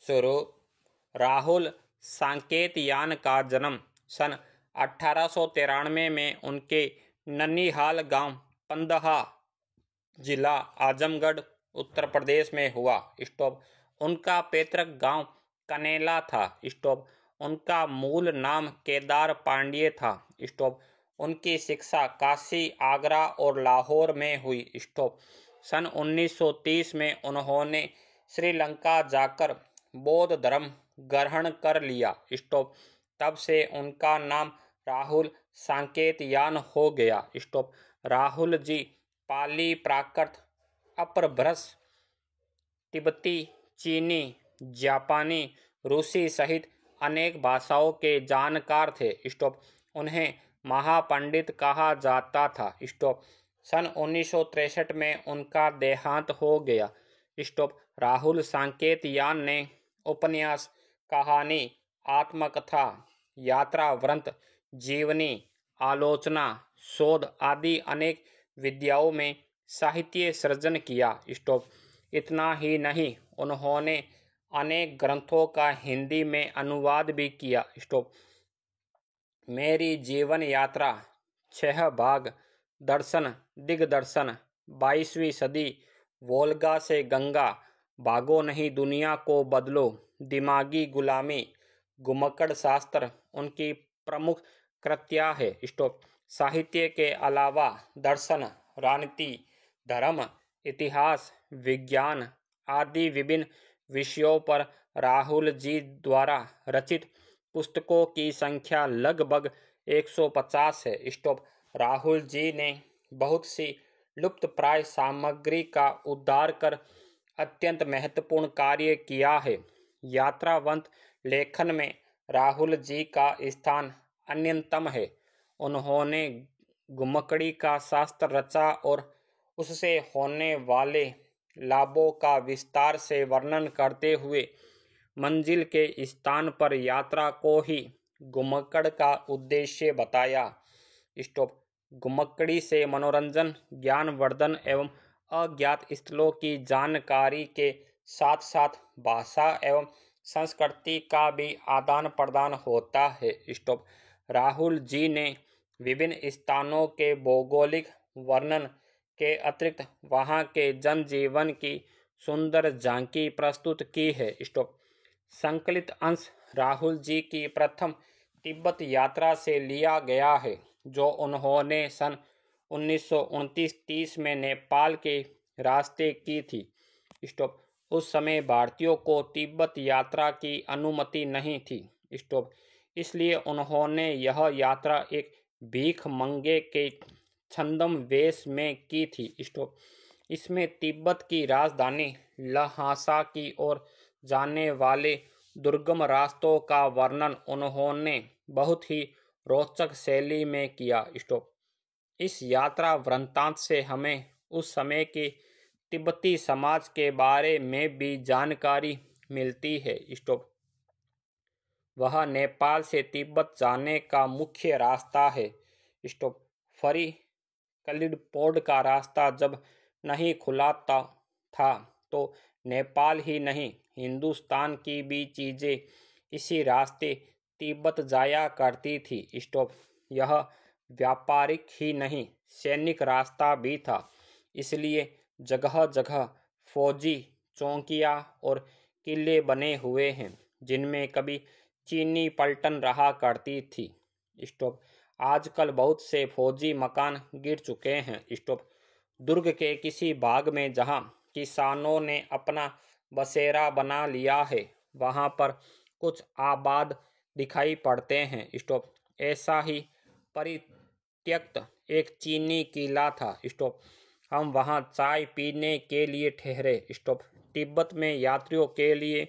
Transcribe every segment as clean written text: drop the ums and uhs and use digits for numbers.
शुरू। राहुल सांकेतयान का जन्म सन 1893 में उनके ननिहाल गांव पंदहा, जिला आजमगढ़, उत्तर प्रदेश में हुआ। स्टॉप। उनका पैतृक गांव कनेला था। स्टॉप। उनका मूल नाम केदार पांड्ये था। स्टॉप। उनकी शिक्षा काशी, आगरा और लाहौर में हुई। स्टॉप। सन 1930 में उन्होंने श्रीलंका जाकर बौद्ध धर्म ग्रहण कर लिया। स्टॉप। तब से उनका नाम राहुल सांकेतयान हो गया। स्टॉप। राहुल जी पाली, प्राकृत, अपभ्रंश, तिब्बती, चीनी, जापानी, रूसी सहित अनेक भाषाओं के जानकार थे। स्टॉप। उन्हें महापंडित कहा जाता था। स्टॉप। सन 1963 में उनका देहांत हो गया। स्टॉप। राहुल सांकेतयान ने उपन्यास, कहानी, आत्मकथा, यात्रा वृत्त, जीवनी, आलोचना, शोध आदि अनेक विधाओं में साहित्य सृजन किया। स्टॉप। इतना ही नहीं, उन्होंने अनेक ग्रंथों का हिंदी में अनुवाद भी किया। स्टॉप। मेरी जीवन यात्रा, 6 भाग, दर्शन, दिग्दर्शन, 22वीं सदी, वोल्गा से गंगा, भागो नहीं दुनिया को बदलो, दिमागी गुलामी, घुमक्कड़ शास्त्र उनकी प्रमुख कृतियां है। स्टॉप। साहित्य के अलावा दर्शन, राजनीति, धर्म, इतिहास, विज्ञान आदि विभिन्न विषयों पर राहुल जी द्वारा रचित पुस्तकों की संख्या लगभग 150 है। स्टॉप। राहुल जी ने बहुत सी लुप्तप्राय सामग्री का उद्धार कर अत्यंत महत्वपूर्ण कार्य किया है। यात्रावंत लेखन में राहुल जी का स्थान अन्यतम है। उन्होंने घुमक्कड़ी का शास्त्र रचा और उससे होने वाले लाभों का विस्तार से वर्णन करते हुए मंजिल के स्थान पर यात्रा को ही घुमक्कड़ का उद्देश्य बताया। स्टॉप। घुमक्कड़ी से मनोरंजन, ज्ञानवर्धन एवं अज्ञात स्थलों की जानकारी के साथ साथ भाषा एवं संस्कृति का भी आदान प्रदान होता है। स्टॉप। राहुल जी ने विभिन्न स्थानों के भौगोलिक वर्णन के अतिरिक्त वहां के जनजीवन की सुंदर झांकी प्रस्तुत की है। स्टॉप। संकलित अंश राहुल जी की प्रथम तिब्बत यात्रा से लिया गया है, जो उन्होंने सन 1929-30 में नेपाल के रास्ते की थी। स्टॉप। उस समय भारतीयों को तिब्बत यात्रा की अनुमति नहीं थी। स्टॉप। इसलिए उन्होंने यह यात्रा एक भीख मंगे के छद्म वेश में की थी। स्टॉप। इसमें तिब्बत की राजधानी लहासा की ओर जाने वाले दुर्गम रास्तों का वर्णन उन्होंने बहुत ही रोचक शैली में किया। स्टॉप। इस यात्रा वृत्तांत से हमें उस समय के तिब्बती समाज के बारे में भी जानकारी मिलती है। स्टॉप। वह नेपाल से तिब्बत जाने का मुख्य रास्ता है। स्टॉप। फरी कलिडपोड का रास्ता जब नहीं खुला था तो नेपाल ही नहीं, हिंदुस्तान की भी चीजें इसी रास्ते तिब्बत जाया करती थी। स्टॉप। यह व्यापारिक ही नहीं, सैनिक रास्ता भी था। इसलिए जगह जगह फौजी चौकियां और किले बने हुए हैं, जिनमें कभी चीनी पलटन रहा करती थी। स्टॉप। आजकल बहुत से फौजी मकान गिर चुके हैं। स्टॉप। दुर्ग के किसी भाग में जहां किसानों ने अपना बसेरा बना लिया है, वहां पर कुछ आबाद दिखाई पड़ते हैं। स्टॉप। ऐसा ही परित्यक्त एक चीनी किला था। स्टॉप। हम वहां चाय पीने के लिए ठहरे। स्टॉप। तिब्बत में यात्रियों के लिए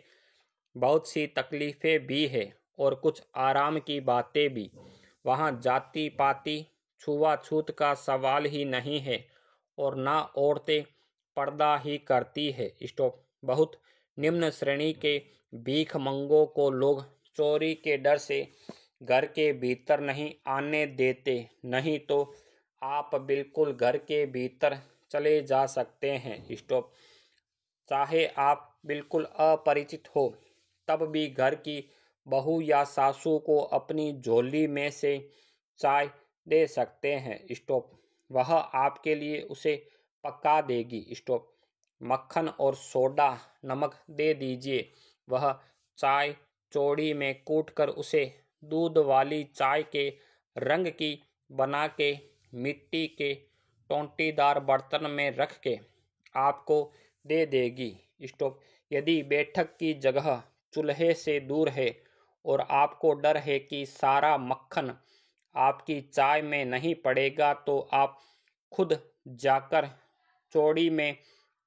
बहुत सी तकलीफें भी है और कुछ आराम की बातें भी। वहां जाति पाति, छुआछूत का सवाल ही नहीं है और ना औरतें पर्दा ही करती है। स्टॉप। बहुत निम्न श्रेणी के भीख मंगों को लोग चोरी के डर से घर के भीतर नहीं आने देते, नहीं तो आप बिल्कुल घर के भीतर चले जा सकते हैं। स्टॉप। चाहे आप बिल्कुल अपरिचित हो तब भी घर की बहू या सासू को अपनी झोली में से चाय दे सकते हैं। स्टॉप। वह आपके लिए उसे पका देगी। स्टॉप। मक्खन और सोडा नमक दे दीजिए। वह चाय चौड़ी में कूटकर उसे दूध वाली चाय के रंग की बना के मिट्टी के टोंटीदार बर्तन में रख के आपको दे देगी। स्टॉप। यदि बैठक की जगह चूल्हे से दूर है और आपको डर है कि सारा मक्खन आपकी चाय में नहीं पड़ेगा तो आप खुद जाकर चौड़ी में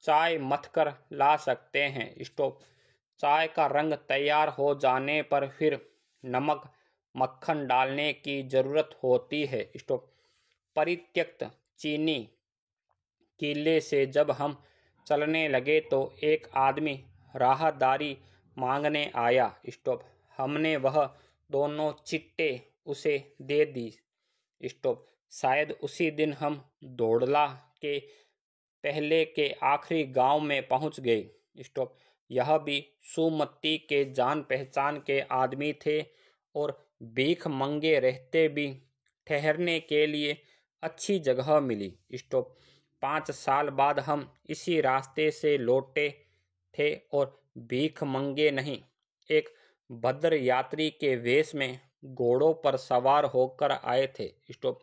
चाय मथकर ला सकते हैं। स्टॉप। चाय का रंग तैयार हो जाने पर फिर नमक मक्खन डालने की जरूरत होती है। स्टॉप। परित्यक्त चीनी किले से जब हम चलने लगे तो एक आदमी राहदारी मांगने आया। स्टॉप। हमने वह दोनों चिट्टे उसे दे दी। स्टॉप। शायद उसी दिन हम दौड़ला के पहले के आखिरी गांव में पहुंच गए। स्टॉप। यह भी सुमति के जान पहचान के आदमी थे और भीख मंगे रहते भी ठहरने के लिए अच्छी जगह मिली। स्टॉप। 5 साल बाद हम इसी रास्ते से लौटे थे और भीख मंगे नहीं, एक भद्र यात्री के वेश में घोड़ों पर सवार होकर आए थे। स्टॉप।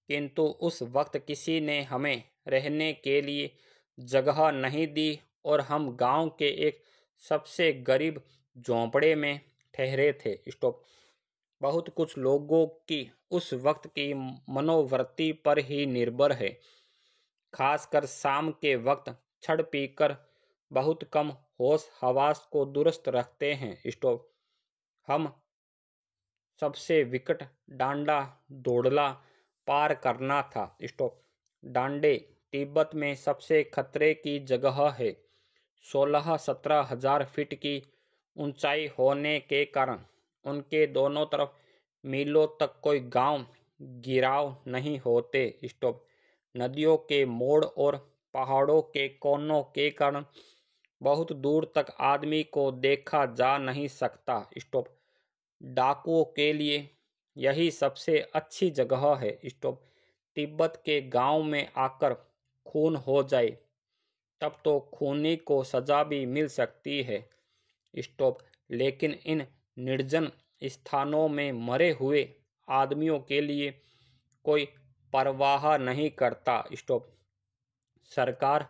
किंतु उस वक्त किसी ने हमें रहने के लिए जगह नहीं दी और हम गांव के एक सबसे गरीब झोंपड़े में ठहरे थे। स्टॉप। बहुत कुछ लोगों की उस वक्त की मनोवृत्ति पर ही निर्भर है, खासकर शाम के वक्त छड़ पीकर बहुत कम होश हवास को दुरुस्त रखते हैं। स्टॉप। हम सबसे विकट डांडा दौड़ला पार करना था। स्टॉप। डांडे तिब्बत में सबसे खतरे की जगह है। 16-17 हजार फीट की ऊंचाई होने के कारण उनके दोनों तरफ मीलों तक कोई गांव गिराव नहीं होते। स्टॉप। नदियों के मोड़ और पहाड़ों के कोनों के कारण बहुत दूर तक आदमी को देखा जा नहीं सकता। स्टॉप। डाकुओं के लिए यही सबसे अच्छी जगह है। स्टॉप। तिब्बत के गांव में आकर खून हो जाए तब तो खूनी को सजा भी मिल सकती है। स्टॉप। लेकिन इन निर्जन स्थानों में मरे हुए आदमियों के लिए कोई परवाह नहीं करता। स्टॉप। सरकार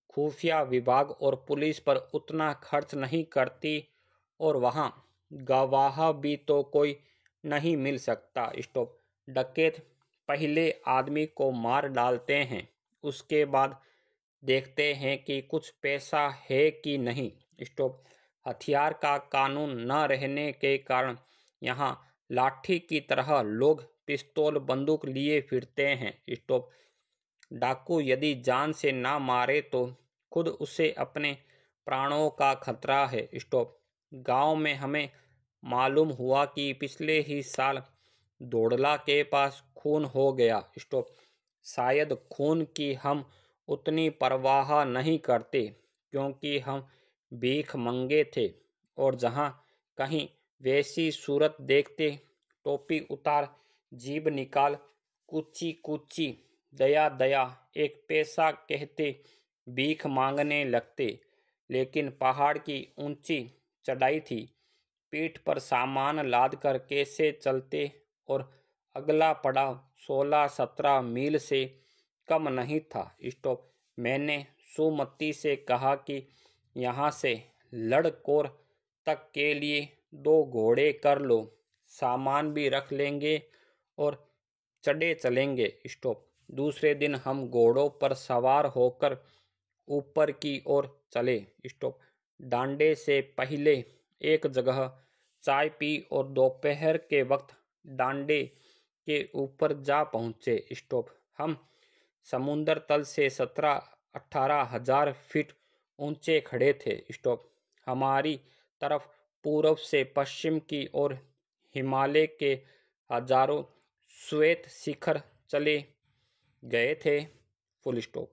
खुफिया विभाग और पुलिस पर उतना खर्च नहीं करती और वहाँ गवाह भी तो कोई नहीं मिल सकता। स्टॉप। डकैत पहले आदमी को मार डालते हैं, उसके बाद देखते हैं कि कुछ पैसा है कि नहीं। स्टॉप। हथियार का कानून न रहने के कारण यहाँ लाठी की तरह लोग पिस्तौल बंदूक लिए फिरते हैं। स्टॉप। डाकू यदि जान से ना मारे तो खुद उसे अपने प्राणों का खतरा है। स्टॉप। गांव में हमें मालूम हुआ कि पिछले ही साल दौड़ला के पास खून हो गया। स्टॉप। शायद खून की हम उतनी परवाह नहीं करते क्योंकि हम भीख मंगे थे और जहाँ कहीं वैसी सूरत देखते टोपी उतार जीभ निकाल कुची कुची दया दया एक पैसा कहते भीख मांगने लगते। लेकिन पहाड़ की ऊंची चढ़ाई थी, पीठ पर सामान लाद कर कैसे चलते और अगला पड़ाव 16-17 मील से कम नहीं था। स्टॉप। मैंने सुमति से कहा कि यहाँ से लड़कोर तक के लिए 2 घोड़े कर लो, सामान भी रख लेंगे और चढ़े चलेंगे। स्टॉप। दूसरे दिन हम घोड़ों पर सवार होकर ऊपर की ओर चले। स्टॉप। डांडे से पहले एक जगह चाय पी और दोपहर के वक्त डांडे के ऊपर जा पहुँचे। स्टॉप। हम समुद्र तल से 17-18 हजार फीट ऊंचे खड़े थे। स्टॉप। हमारी तरफ पूर्व से पश्चिम की ओर हिमालय के हजारों श्वेत शिखर चले गए थे। Full stop.